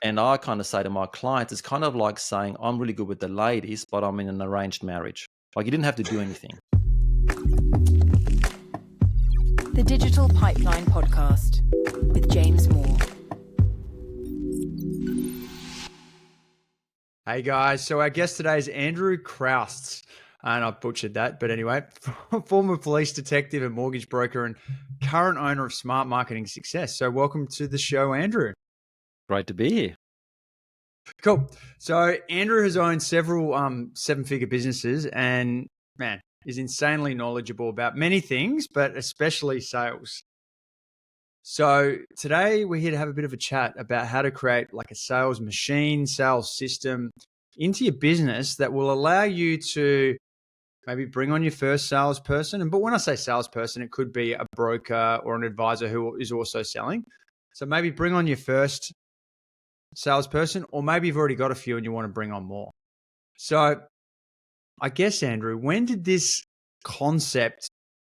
And I kind of say to my clients, it's kind of like saying, I'm really good with the ladies, but I'm in an arranged marriage. Like you didn't have to do anything. The Digital Pipeline Podcast with James Moore. Hey guys, so our guest today is Andrew Krauksts, and I butchered that, but anyway, former police detective and mortgage broker and current owner of Smart Marketing Success. So welcome to the show, Andrew. Great to be here. Cool. So Andrew has owned several seven-figure businesses and, man, is insanely knowledgeable about many things, but especially sales. So today we're here to have a bit of a chat about how to create like a sales machine, sales system into your business that will allow you to maybe bring on your first salesperson. But when I say salesperson, it could be a broker or an advisor who is also selling. So maybe bring on your first salesperson, or maybe you've already got a few and you want to bring on more. So I guess, Andrew, when did this concept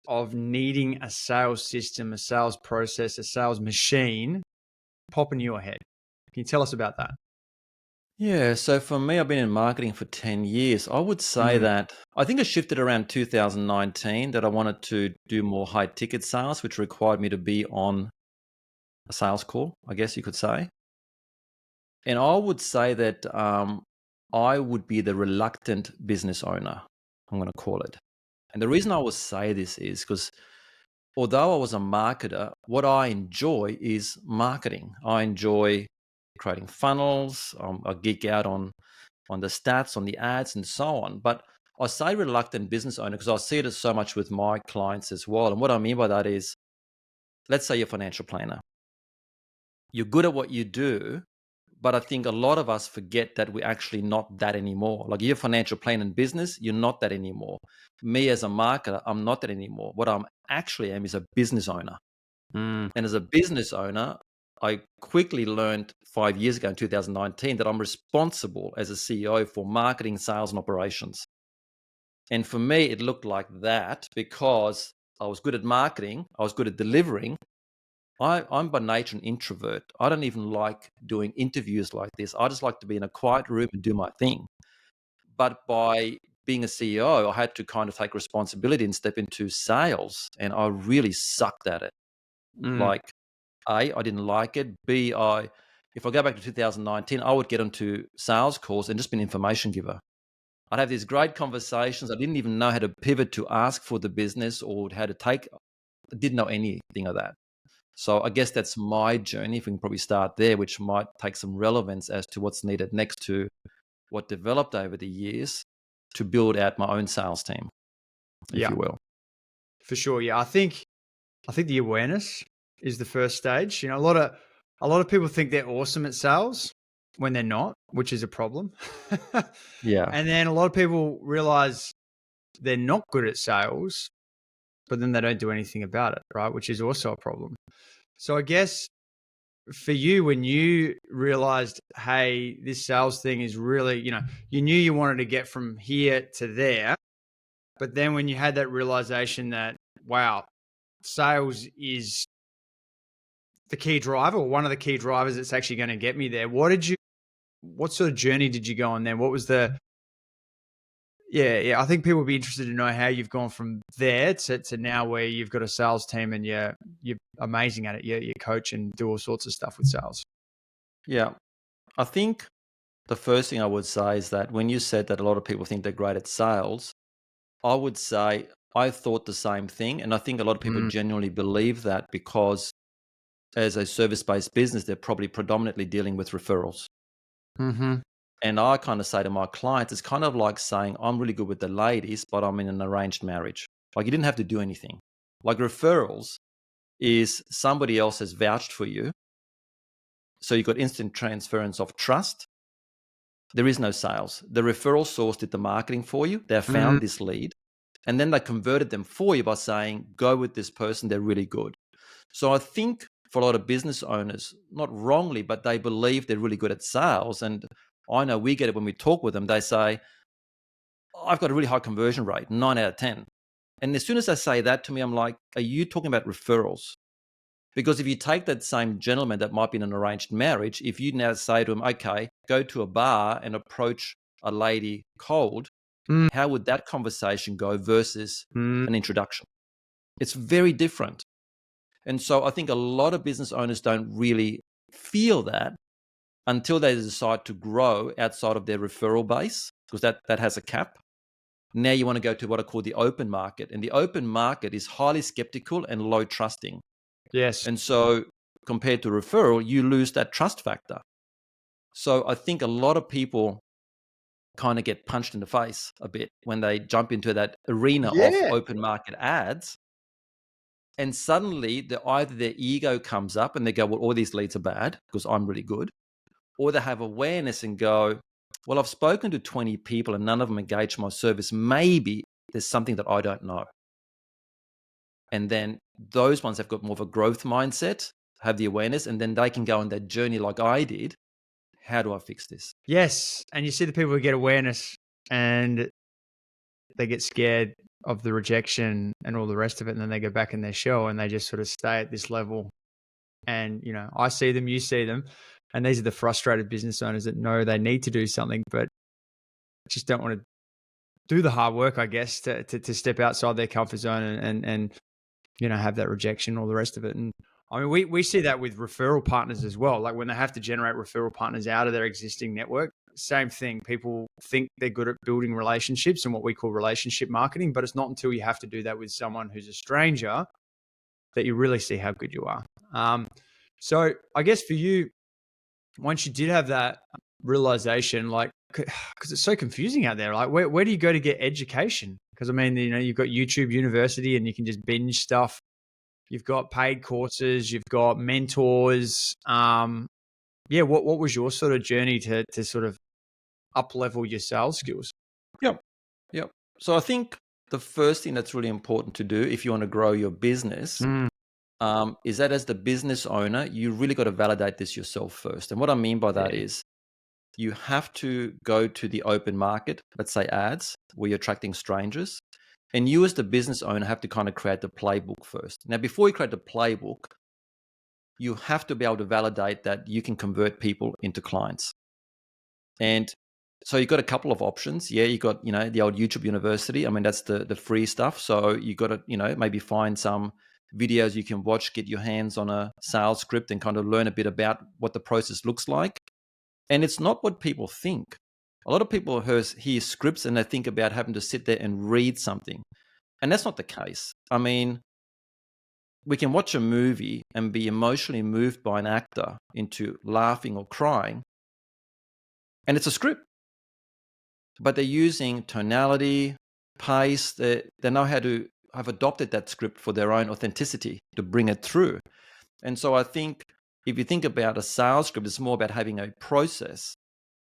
of needing a sales system, a sales process, a sales machine pop in your head? Can you tell us about that? Yeah, so for me, I've been in marketing for 10 years. I would say that I think it shifted around 2019 that I wanted to do more high ticket sales, which required me to be on a sales call, I guess you could say. And I would say that I would be the reluctant business owner, I'm going to call it. And the reason I would say this is because although I was a marketer, what I enjoy is marketing. I enjoy creating funnels. I geek out on the stats, on the ads, and so on. But I say reluctant business owner because I see it so much with my clients as well. And what I mean by that is, let's say you're a financial planner. You're good at what you do, but I think a lot of us forget that we're actually not that anymore. Like you're a financial planner in business, you're not that anymore. Me as a marketer, I'm not that anymore. What I'm actually am is a business owner. And as a business owner, I quickly learned 5 years ago in 2019 that I'm responsible as a CEO for marketing, sales, and operations. And for me, it looked like that because I was good at marketing, I was good at delivering. I'm by nature an introvert. I don't even like doing interviews like this. I just like to be in a quiet room and do my thing. But by being a CEO, I had to kind of take responsibility and step into sales. And I really sucked at it. Like, A, I didn't like it. B, if I go back to 2019, I would get onto sales calls and just be an information giver. I'd have these great conversations. I didn't even know how to pivot to ask for the business or how to take. I didn't know anything of that. So I guess that's my journey. If we can probably start there, which might take some relevance as to what's needed next to what developed over the years to build out my own sales team, if you will. For sure. Yeah. I think the awareness is the first stage. You know, a lot of people think they're awesome at sales when they're not, which is a problem. Yeah. And then a lot of people realize they're not good at sales, but then they don't do anything about it, right? Which is also a problem. So I guess for you, when you realized, hey, this sales thing is really, you knew you wanted to get from here to there, but then when you had that realization that, wow, sales is the key driver or one of the key drivers that's actually going to get me there. What sort of journey did you go on then? What was I think people would be interested to know how you've gone from there to now where you've got a sales team and you're amazing at it. You coach and do all sorts of stuff with sales. Yeah. I think the first thing I would say is that when you said that a lot of people think they're great at sales, I would say I thought the same thing. And I think a lot of people genuinely believe that because as a service-based business, they're probably predominantly dealing with referrals. And I kind of say to my clients, it's kind of like saying, I'm really good with the ladies, but I'm in an arranged marriage. Like you didn't have to do anything. Like referrals is somebody else has vouched for you. So you've got instant transference of trust. There is no sales. The referral source did the marketing for you. They found this lead. And then they converted them for you by saying, go with this person. They're really good. So I think for a lot of business owners, not wrongly, but they believe they're really good at sales. And I know we get it when we talk with them. They say, I've got a really high conversion rate, 9 out of 10. And as soon as they say that to me, I'm like, are you talking about referrals? Because if you take that same gentleman that might be in an arranged marriage, if you now say to him, okay, go to a bar and approach a lady cold, Mm, how would that conversation go versus mm, an introduction? It's very different. And so I think a lot of business owners don't really feel that until they decide to grow outside of their referral base, because that has a cap. Now you want to go to what I call the open market. And the open market is highly skeptical and low trusting. yes. And so compared to referral, you lose that trust factor. So I think a lot of people kind of get punched in the face a bit when they jump into that arena of Yeah. open market ads. And suddenly either their ego comes up and they go, well, all these leads are bad because I'm really good. Or they have awareness and go, well, I've spoken to 20 people and none of them engage my service. Maybe there's something that I don't know. And then those ones have got more of a growth mindset, have the awareness, and then they can go on that journey like I did. How do I fix this? Yes. And you see the people who get awareness and they get scared of the rejection and all the rest of it. And then they go back in their shell and they just sort of stay at this level. And, I see them, you see them. And these are the frustrated business owners that know they need to do something, but just don't want to do the hard work, I guess, to step outside their comfort zone and have that rejection, all the rest of it. And I mean, we see that with referral partners as well. Like when they have to generate referral partners out of their existing network, same thing. People think they're good at building relationships and what we call relationship marketing, but it's not until you have to do that with someone who's a stranger that you really see how good you are. So I guess for you, once you did have that realization, like, because it's so confusing out there, like where do you go to get education? Because I mean, you've got YouTube University and you can just binge stuff. You've got paid courses, you've got mentors. What was your sort of journey to sort of up level your sales skills? Yep. Yep. So I think the first thing that's really important to do if you want to grow your business is that as the business owner, you really got to validate this yourself first. And what I mean by that is you have to go to the open market, let's say ads, where you're attracting strangers. And you as the business owner have to kind of create the playbook first. Now, before you create the playbook, you have to be able to validate that you can convert people into clients. And so you've got a couple of options. Yeah, you got, the old YouTube University. I mean, that's the free stuff. So you got to, maybe find some videos you can watch, get your hands on a sales script and kind of learn a bit about what the process looks like. And it's not what people think. A lot of people hear scripts and they think about having to sit there and read something. And that's not the case. I mean, we can watch a movie and be emotionally moved by an actor into laughing or crying. And it's a script. But they're using tonality, pace. They know how to have adopted that script for their own authenticity to bring it through. And so I think if you think about a sales script, it's more about having a process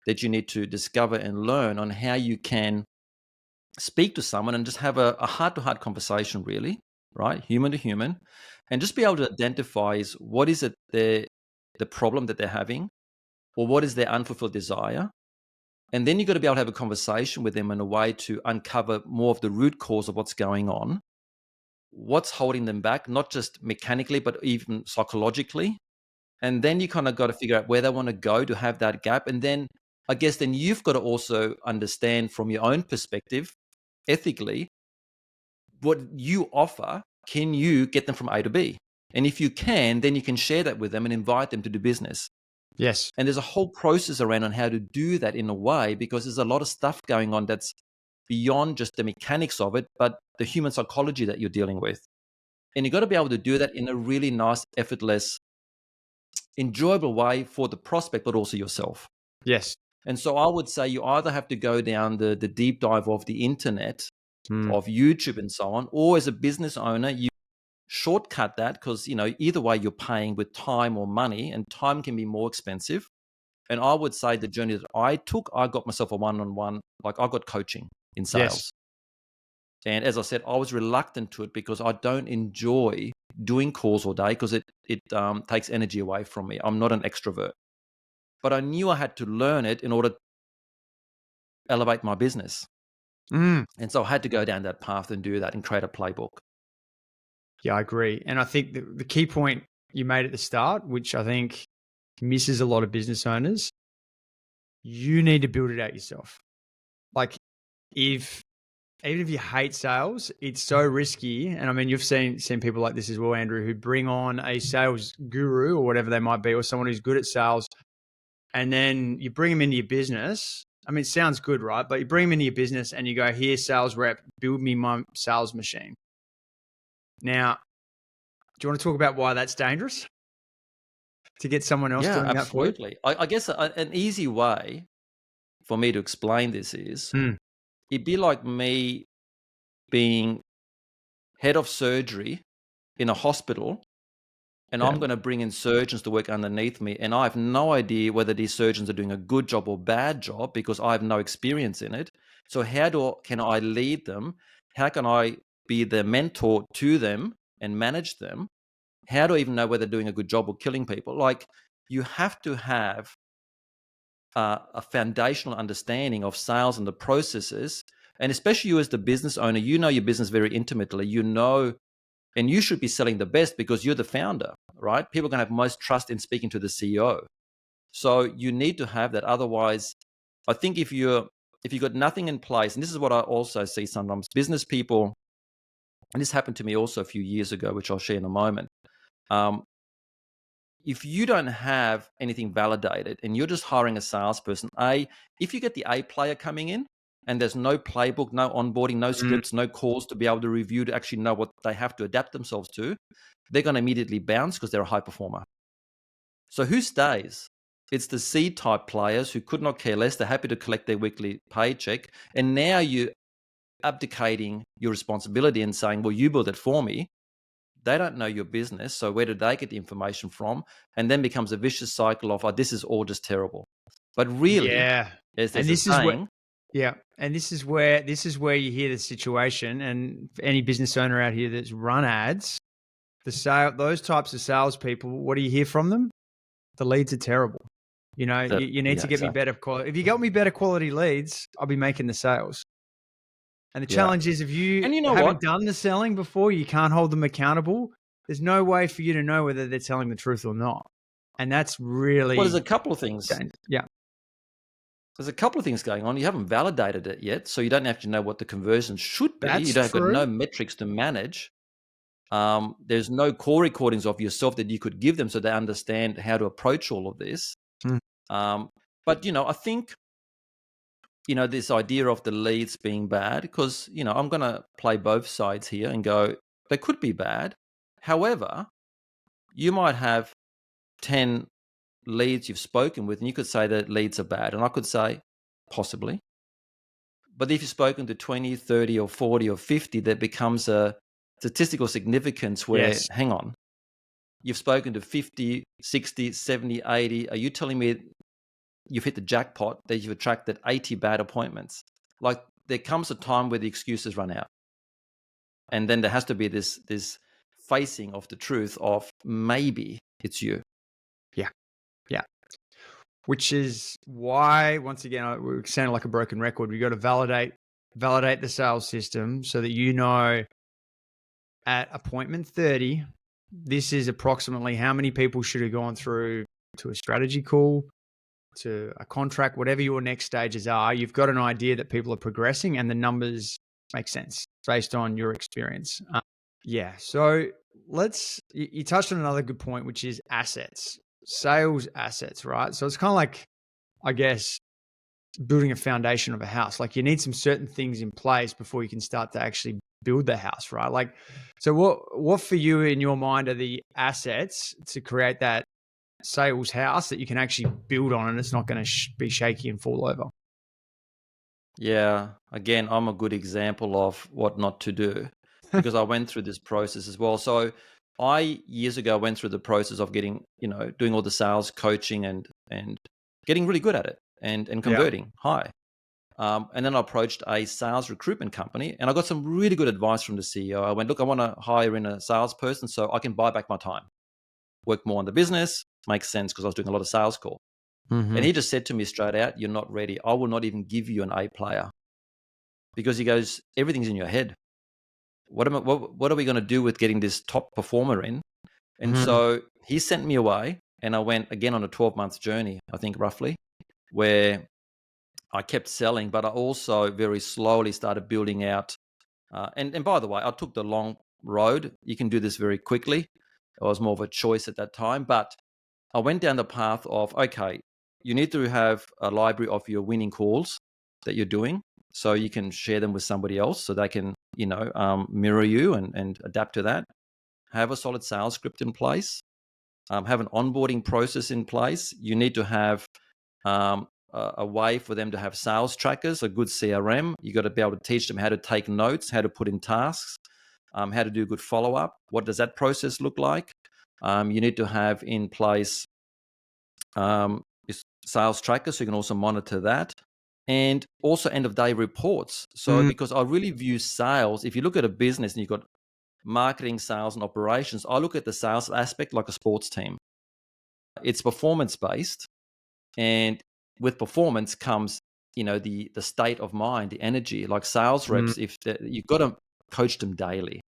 that you need to discover and learn on how you can speak to someone and just have a heart-to-heart conversation, really, right? Human to human, and just be able to identify what is it the problem that they're having, or what is their unfulfilled desire. And then you've got to be able to have a conversation with them in a way to uncover more of the root cause of what's going on, what's holding them back, not just mechanically, but even psychologically. And then you kind of got to figure out where they want to go to have that gap. And then I guess then you've got to also understand from your own perspective, ethically, what you offer, can you get them from A to B? And if you can, then you can share that with them and invite them to do business. Yes. And there's a whole process around on how to do that in a way, because there's a lot of stuff going on that's beyond just the mechanics of it, but the human psychology that you're dealing with. And you've got to be able to do that in a really nice, effortless, enjoyable way for the prospect, but also yourself. Yes. And so I would say you either have to go down the deep dive of the internet, of YouTube and so on, or as a business owner, you shortcut that because, either way you're paying with time or money, and time can be more expensive. And I would say the journey that I took, I got myself a one-on-one, like I got coaching in sales. Yes. And as I said, I was reluctant to it because I don't enjoy doing calls all day because it takes energy away from me. I'm not an extrovert. But I knew I had to learn it in order to elevate my business. And so I had to go down that path and do that and create a playbook. Yeah, I agree. And I think the key point you made at the start, which I think misses a lot of business owners. You need to build it out yourself. Like even if you hate sales, it's so risky. And I mean, you've seen people like this as well, Andrew, who bring on a sales guru or whatever they might be, or someone who's good at sales. And then you bring them into your business. I mean, it sounds good, right? But you bring them into your business and you go, here, sales rep, build me my sales machine. Now, do you want to talk about why that's dangerous? To get someone else Yeah, doing that for you? absolutely. I guess an easy way for me to explain this is it'd be like me being head of surgery in a hospital, and Yeah. I'm going to bring in surgeons to work underneath me, and I have no idea whether these surgeons are doing a good job or bad job because I have no experience in it. So can I lead them? How can I be the mentor to them and manage them? How do I even know whether they're doing a good job or killing people? Like, you have to have a foundational understanding of sales and the processes. And especially you as the business owner, you know your business very intimately. You know, and you should be selling the best because you're the founder, right? People are going to have most trust in speaking to the CEO. So you need to have that. Otherwise, I think if you've got nothing in place, and this is what I also see sometimes, business people, and this happened to me also a few years ago, which I'll share in a moment. If you don't have anything validated and you're just hiring a salesperson, if you get the A player coming in and there's no playbook, no onboarding, no scripts, no calls to be able to review, to actually know what they have to adapt themselves to, they're going to immediately bounce because they're a high performer. So who stays? It's the C-type players who could not care less. They're happy to collect their weekly paycheck. And now you're abdicating your responsibility and saying, well, you build it for me. They don't know your business, so where do they get the information from? And then becomes a vicious cycle of, oh, this is all just terrible. But really, Yeah. there's And a this is where, saying. yeah. And this is where you hear the situation. And for any business owner out here that's run ads, those types of salespeople, what do you hear from them? The leads are terrible. You know, you need to get me better quality. If you got me better quality leads, I'll be making the sales. And the challenge is, if you, And you know haven't what? done the selling before, you can't hold them accountable. There's no way for you to know whether they're telling the truth or not. And that's really, Well, there's a couple of things. yeah. There's a couple of things going on. You haven't validated it yet, so you don't have to know what the conversion should be. That's You don't got true. no metrics to manage. There's no call recordings of yourself that you could give them so they understand how to approach all of this. But, I think, this idea of the leads being bad, because, I'm going to play both sides here and go, they could be bad. However, you might have 10 leads you've spoken with, and you could say that leads are bad. And I could say, possibly. But if you've spoken to 20, 30, or 40, or 50, that becomes a statistical significance where, Yes. hang on, you've spoken to 50, 60, 70, 80. Are you telling me you've hit the jackpot that you've attracted 80 bad appointments? Like, there comes a time where the excuses run out. And then there has to be this facing of the truth of, maybe it's you. Yeah. Which is why, once again, we're sounding like a broken record. We got to validate the sales system so that you know at appointment 30, this is approximately how many people should have gone through to a strategy call, to a contract, whatever your next stages are. You've got an idea that people are progressing and the numbers make sense based on your experience. So you touched on another good point, which is assets, sales assets, right? So it's kind of like, I guess, building a foundation of a house. Like, you need some certain things in place before you can start to actually build the house, right? Like, so what for you in your mind are the assets to create that sales house that you can actually build on and it's not going to be shaky and fall over? Yeah. Again, I'm a good example of what not to do because I went through this process as well. So I, years ago, went through the process of getting, doing all the sales coaching and getting really good at it and converting high. And then I approached a sales recruitment company and I got some really good advice from the CEO. I went, look, I want to hire in a salesperson so I can buy back my time, work more on the business. Makes sense because I was doing a lot of sales call. Mm-hmm. And he just said to me straight out, you're not ready. I will not even give you an A player because he goes, everything's in your head. What are we going to do with getting this top performer in? And so he sent me away, and I went again on a 12-month journey, I think roughly, where I kept selling, but I also very slowly started building out. And by the way, I took the long road. You can do this very quickly. It was more of a choice at that time, but I went down the path of, okay, you need to have a library of your winning calls that you're doing, so you can share them with somebody else, so they can, mirror you and adapt to that. Have a solid sales script in place. Have an onboarding process in place. You need to have a way for them to have sales trackers, a good CRM. You got to be able to teach them how to take notes, how to put in tasks, how to do good follow-up. What does that process look like? You need to have in place sales trackers, so you can also monitor that. And also end of day reports. So because I really view sales, if you look at a business and you've got marketing, sales, and operations, I look at the sales aspect like a sports team. It's performance based, and with performance comes, the state of mind, the energy. Like sales reps, you've got to coach them daily.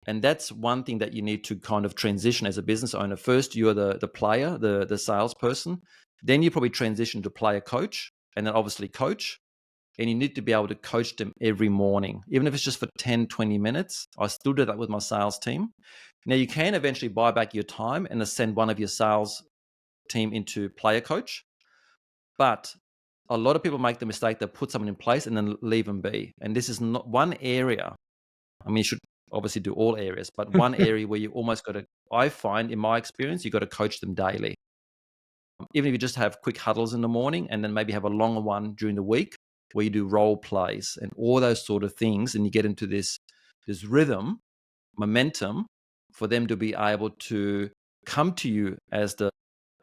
And that's one thing that you need to kind of transition as a business owner. First, you're the player, the salesperson. Then you probably transition to player coach, and then obviously coach. And you need to be able to coach them every morning, even if it's just for 10, 20 minutes. I still do that with my sales team. Now, you can eventually buy back your time and send one of your sales team into player coach. But a lot of people make the mistake they put someone in place and then leave them be. And this is not one area. I mean, you should obviously do all areas, but one area where you almost got to, I find in my experience, you got to coach them daily. Even if you just have quick huddles in the morning and then maybe have a longer one during the week where you do role plays and all those sort of things, and you get into this rhythm, momentum for them to be able to come to you as the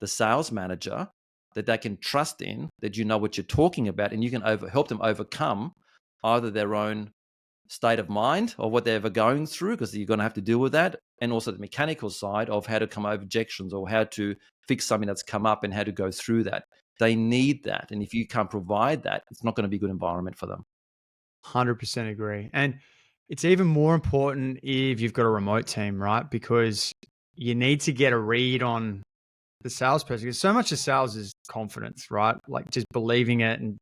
sales manager that they can trust in, that you know what you're talking about, and you can help them overcome either their own state of mind or what they're ever going through, because you're going to have to deal with that, and also the mechanical side of how to come over objections or how to fix something that's come up and how to go through that. They need that. And if you can't provide that, it's not going to be a good environment for them. 100% agree. And it's even more important if you've got a remote team, right? Because you need to get a read on the salesperson, because so much of sales is confidence, right? Like just believing it, and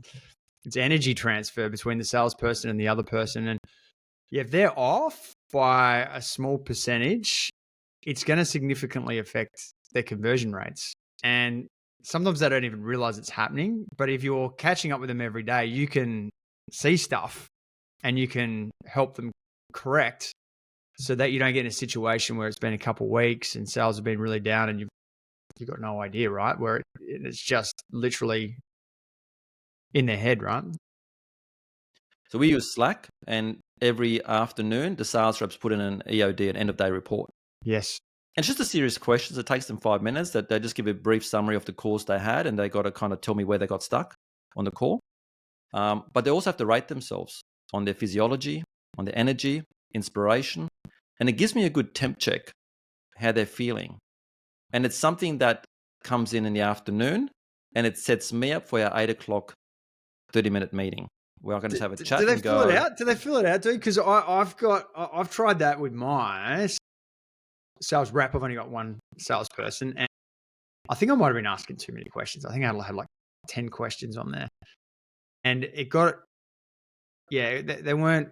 it's energy transfer between the salesperson and the other person. And if they're off by a small percentage, it's going to significantly affect their conversion rates. And sometimes they don't even realize it's happening. But if you're catching up with them every day, you can see stuff and you can help them correct, so that you don't get in a situation where it's been a couple of weeks and sales have been really down and you've got no idea, right? Where it's just literally in their head, right? So we use Slack, and every afternoon, the sales reps put in an EOD, an end of day report. Yes. And it's just a series of questions. It takes them 5 minutes that they just give a brief summary of the calls they had, and they got to kind of tell me where they got stuck on the call. But they also have to rate themselves on their physiology, on their energy, inspiration. And it gives me a good temp check, how they're feeling. And it's something that comes in the afternoon, and it sets me up for our 8 o'clock 30-minute meeting where I can just have a chat. Do they and fill go, it out? Do they fill it out, dude? Because I've tried that with my sales rep. I've only got one salesperson, and I think I might have been asking too many questions. I think I had like 10 questions on there, and it got, yeah, they weren't.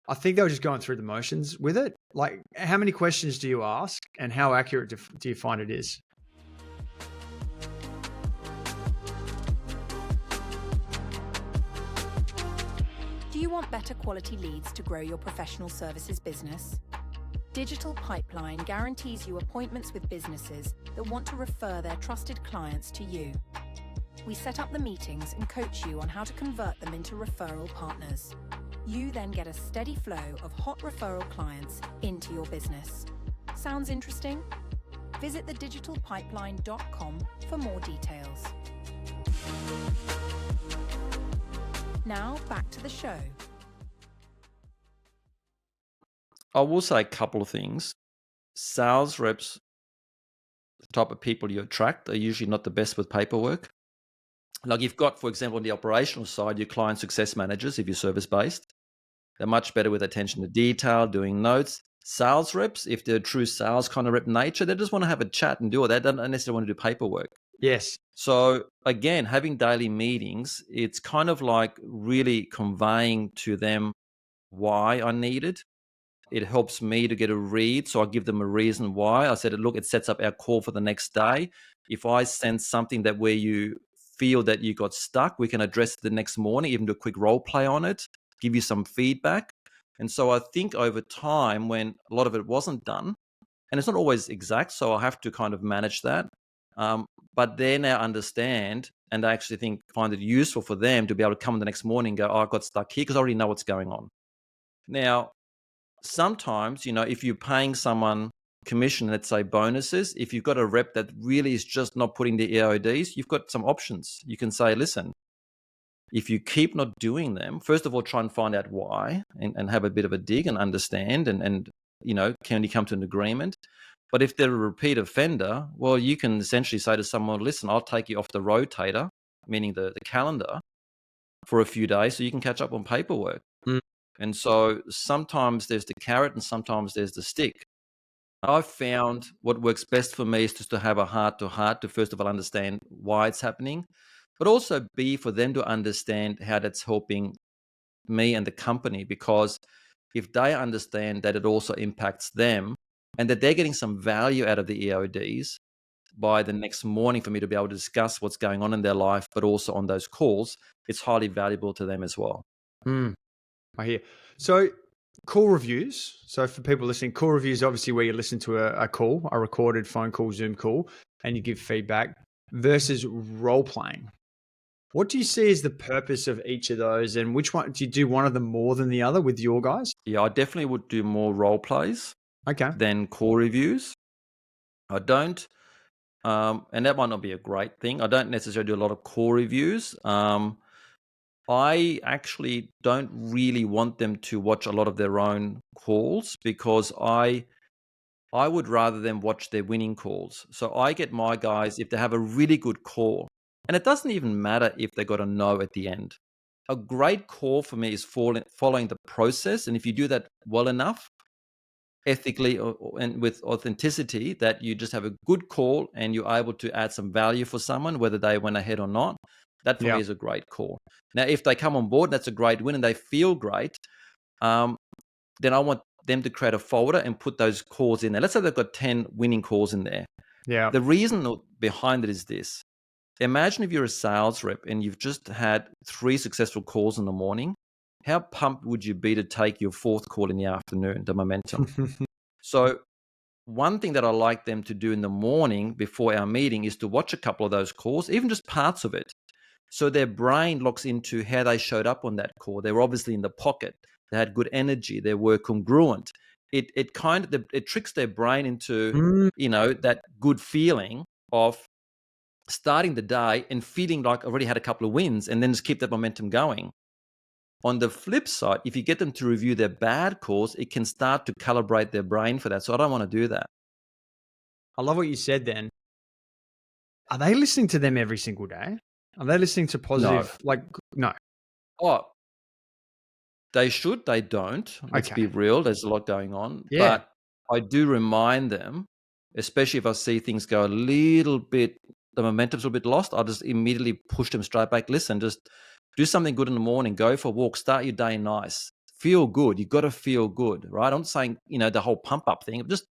I think they were just going through the motions with it. Like, how many questions do you ask, and how accurate do you find it is? Do you want better quality leads to grow your professional services business? Digital Pipeline guarantees you appointments with businesses that want to refer their trusted clients to you. We set up the meetings and coach you on how to convert them into referral partners. You then get a steady flow of hot referral clients into your business. Sounds interesting? Visit thedigitalpipeline.com for more details. Now back to the show. I will say a couple of things. Sales reps, the type of people you attract, are usually not the best with paperwork. Like you've got, for example, on the operational side, your client success managers, if you're service-based. They're much better with attention to detail, doing notes. Sales reps, if they're true sales kind of rep nature, they just want to have a chat and do it. They don't necessarily want to do paperwork. Yes. So again, having daily meetings, it's kind of like really conveying to them why I need it. It helps me to get a read. So I give them a reason why. I said, look, it sets up our call for the next day. If I sense something that where you feel that you got stuck, we can address it the next morning, even do a quick role play on it, give you some feedback. And so I think over time, when a lot of it wasn't done, and it's not always exact, so I have to kind of manage that. But they now understand, and I actually find it useful for them to be able to come the next morning and go, oh, I got stuck here because I already know what's going on. Now, sometimes, if you're paying someone commission, let's say bonuses, if you've got a rep that really is just not putting the EODs, you've got some options. You can say, listen, if you keep not doing them, first of all, try and find out why and have a bit of a dig and understand and can you come to an agreement? But if they're a repeat offender, well, you can essentially say to someone, listen, I'll take you off the rotator, meaning the calendar, for a few days so you can catch up on paperwork. And so sometimes there's the carrot and sometimes there's the stick. I've found what works best for me is just to have a heart-to-heart to first of all understand why it's happening, but also B, for them to understand how that's helping me and the company. Because if they understand that it also impacts them and that they're getting some value out of the EODs, by the next morning for me to be able to discuss what's going on in their life, but also on those calls, it's highly valuable to them as well. I hear. So call reviews. So for people listening, call reviews, obviously where you listen to a call, a recorded phone call, Zoom call, and you give feedback versus role playing. What do you see as the purpose of each of those, and which one do you do one of them more than the other with your guys? Yeah, I definitely would do more role plays than call reviews. I don't, and that might not be a great thing. I don't necessarily do a lot of call reviews. I actually don't really want them to watch a lot of their own calls because I would rather them watch their winning calls. So I get my guys, if they have a really good call, and it doesn't even matter if they got a no at the end. A great call for me is following the process. And if you do that well enough, ethically and with authenticity, that you just have a good call and you're able to add some value for someone, whether they went ahead or not, that for me is a great call. Now, if they come on board, that's a great win and they feel great, then I want them to create a folder and put those calls in there. Let's say they've got 10 winning calls in there. Yeah. The reason behind it is this. Imagine if you're a sales rep and you've just had 3 successful calls in the morning. How pumped would you be to take your 4th call in the afternoon, the momentum? So one thing that I like them to do in the morning before our meeting is to watch a couple of those calls, even just parts of it. So their brain locks into how they showed up on that call. They were obviously in the pocket. They had good energy. They were congruent. It tricks their brain into, that good feeling of starting the day and feeling like I already had a couple of wins and then just keep that momentum going. On the flip side, if you get them to review their bad calls, it can start to calibrate their brain for that. So I don't want to do that. I love what you said then. Are they listening to them every single day? Are they listening to positive? No. Oh, they should, they don't. Let's be real. There's a lot going on. Yeah. But I do remind them, especially if I see things go a little bit, the momentum's a little bit lost, I'll just immediately push them straight back. Listen, just do something good in the morning. Go for a walk. Start your day nice. Feel good. You got to feel good, right? I'm not saying, the whole pump up thing. Just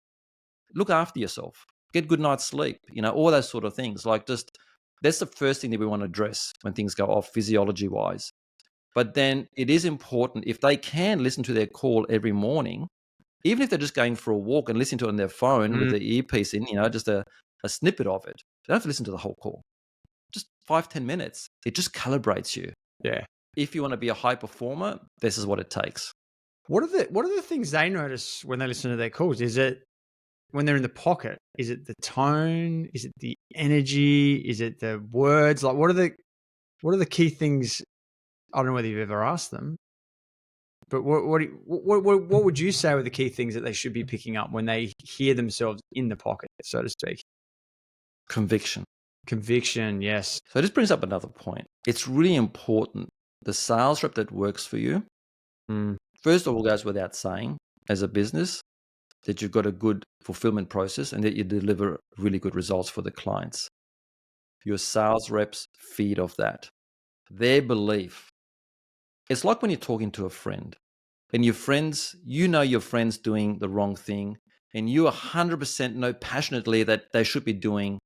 look after yourself. Get good night's sleep. All those sort of things. That's the first thing that we want to address when things go off physiology-wise. But then it is important, if they can listen to their call every morning, even if they're just going for a walk and listening to it on their phone with the earpiece in, just a snippet of it. They don't have to listen to the whole call. Just 5-10 minutes. It just calibrates you. Yeah. If you want to be a high performer, this is what it takes. What are the things they notice when they listen to their calls? Is it when they're in the pocket? Is it the tone? Is it the energy? Is it the words? Like what are the key things? I don't know whether you've ever asked them, but what would you say were the key things that they should be picking up when they hear themselves in the pocket, so to speak? Conviction. Conviction, yes. So this brings up another point. It's really important. The sales rep that works for you, first of all, goes without saying, as a business, that you've got a good fulfillment process, and that you deliver really good results for the clients. Your sales reps feed off that. Their belief. It's like when you're talking to a friend and your friends, your friend's doing the wrong thing, and you 100% know passionately that they should be doing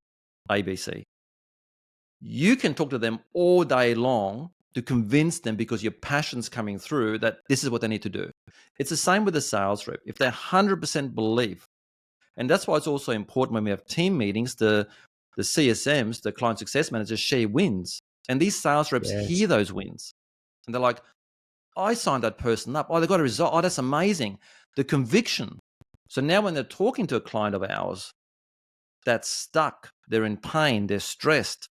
ABC. You can talk to them all day long to convince them, because your passion's coming through, that this is what they need to do. It's the same with the sales rep. If they 100% believe, and that's why it's also important when we have team meetings, the CSMs, the client success managers, share wins. And these sales reps hear those wins. And they're like, I signed that person up. Oh, they got a result. Oh, that's amazing. The conviction. So now when they're talking to a client of ours that's stuck, they're in pain, they're stressed,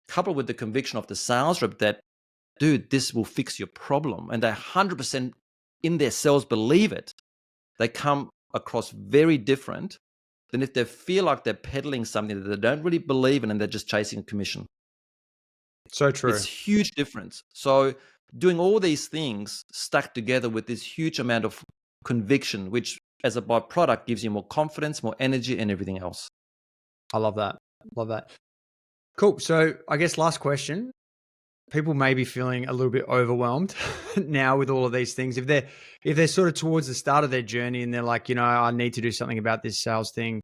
coupled with the conviction of the sales rep that, dude, this will fix your problem, and they 100% in their selves believe it, they come across very different than if they feel like they're peddling something that they don't really believe in and they're just chasing a commission. So true. It's a huge difference. So doing all these things stacked together with this huge amount of conviction, which as a byproduct gives you more confidence, more energy, and everything else. I love that. Love that. Cool. So I guess last question. People may be feeling a little bit overwhelmed now with all of these things. If they're sort of towards the start of their journey and they're like, I need to do something about this sales thing.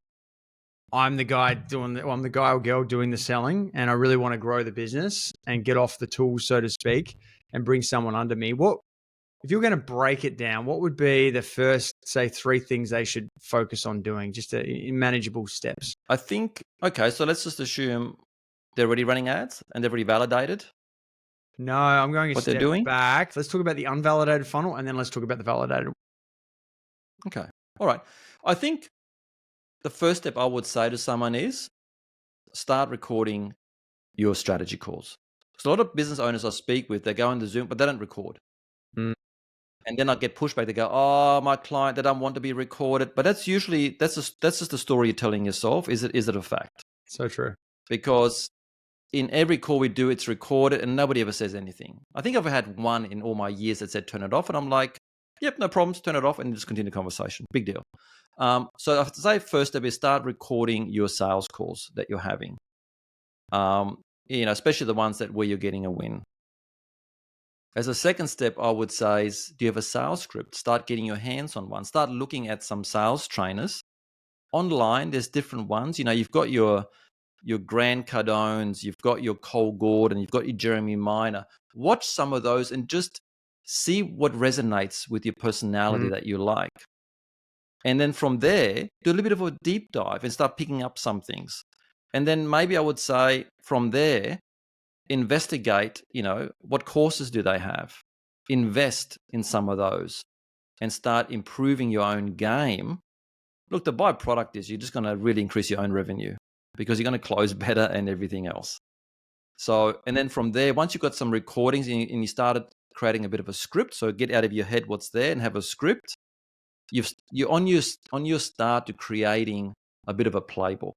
I'm the guy or girl doing the selling, and I really want to grow the business and get off the tools, so to speak, and bring someone under me. What, if you're going to break it down, what would be the first, say, 3 things they should focus on doing, just in manageable steps? I think, okay, so let's just assume they're already running ads and they've already validated. No, I'm going what they're doing. back. Let's talk about the unvalidated funnel, and then let's talk about the validated. Okay. All right. I think the first step I would say to someone is start recording your strategy calls. So a lot of business owners I speak with, they go into Zoom, but they don't record. Mm. And then I get pushback. They go, "Oh, my client, they don't want to be recorded." But that's just the story you're telling yourself. Is it a fact? So true. Because in every call we do, it's recorded and nobody ever says anything. I think I've had one in all my years that said turn it off, and I'm like, yep, no problems, turn it off, and just continue the conversation. Big deal. So I have to say, first step is start recording your sales calls that you're having. Especially the ones where you're getting a win. As a second step, I would say is, do you have a sales script? Start getting your hands on one. Start looking at some sales trainers. Online, there's different ones. You've got your Grant Cardones, you've got your Cole Gordon, you've got your Jeremy Minor. Watch some of those and just see what resonates with your personality that you like. And then from there, do a little bit of a deep dive and start picking up some things. And then maybe I would say from there, investigate, what courses do they have? Invest in some of those and start improving your own game. Look, the byproduct is you're just going to really increase your own revenue because you're going to close better and everything else. So, and then from there, once you've got some recordings and you started creating a bit of a script, so get out of your head what's there and have a script, you're on your start to creating a bit of a playbook.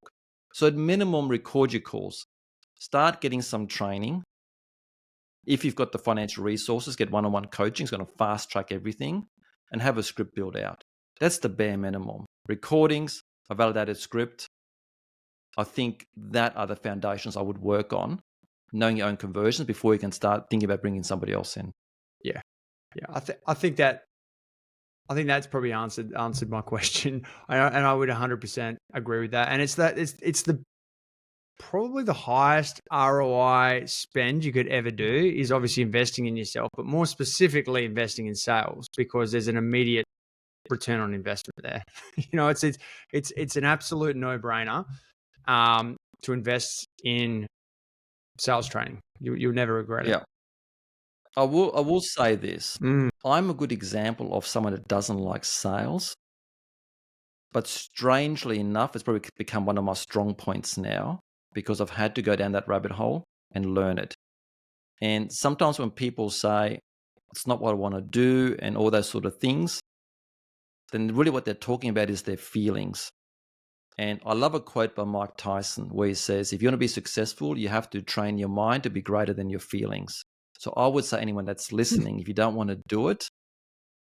So at minimum, record your calls. Start getting some training. If you've got the financial resources, get one-on-one coaching. It's going to fast track everything, and have a script built out. That's the bare minimum. Recordings, a validated script. I think that are the foundations I would work on, knowing your own conversions before you can start thinking about bringing somebody else in. Yeah. I think that's probably answered my question, and I would 100% agree with that. And it's the probably the highest ROI spend you could ever do is obviously investing in yourself, but more specifically investing in sales, because there's an immediate return on investment there. It's an absolute no-brainer to invest in sales training. You'll never regret it. Yeah. I will say this. I'm a good example of someone that doesn't like sales, but strangely enough, it's probably become one of my strong points now because I've had to go down that rabbit hole and learn it. And sometimes when people say it's not what I want to do and all those sort of things, then really what they're talking about is their feelings. And I love a quote by Mike Tyson where he says, if you want to be successful, you have to train your mind to be greater than your feelings. So I would say anyone that's listening, if you don't want to do it,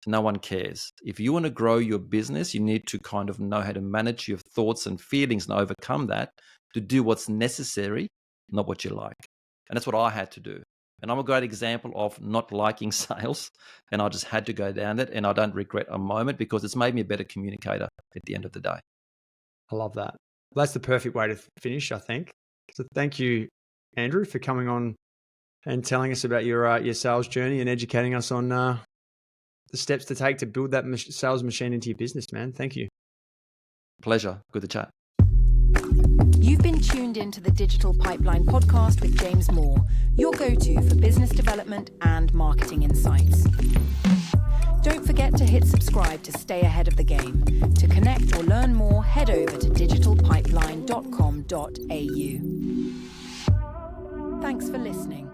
no one cares. If you want to grow your business, you need to kind of know how to manage your thoughts and feelings and overcome that to do what's necessary, not what you like. And that's what I had to do. And I'm a great example of not liking sales. And I just had to go down that. And I don't regret a moment because it's made me a better communicator at the end of the day. I love that. That's the perfect way to finish, I think. So thank you, Andrew, for coming on and telling us about your sales journey and educating us on the steps to take to build that sales machine into your business, man. Thank you. Pleasure. Good to chat. You've been tuned into the Digital Pipeline podcast with James Moore, your go-to for business development and marketing insights. Don't forget to hit subscribe to stay ahead of the game. To connect or learn more, head over to digitalpipeline.com.au. Thanks for listening.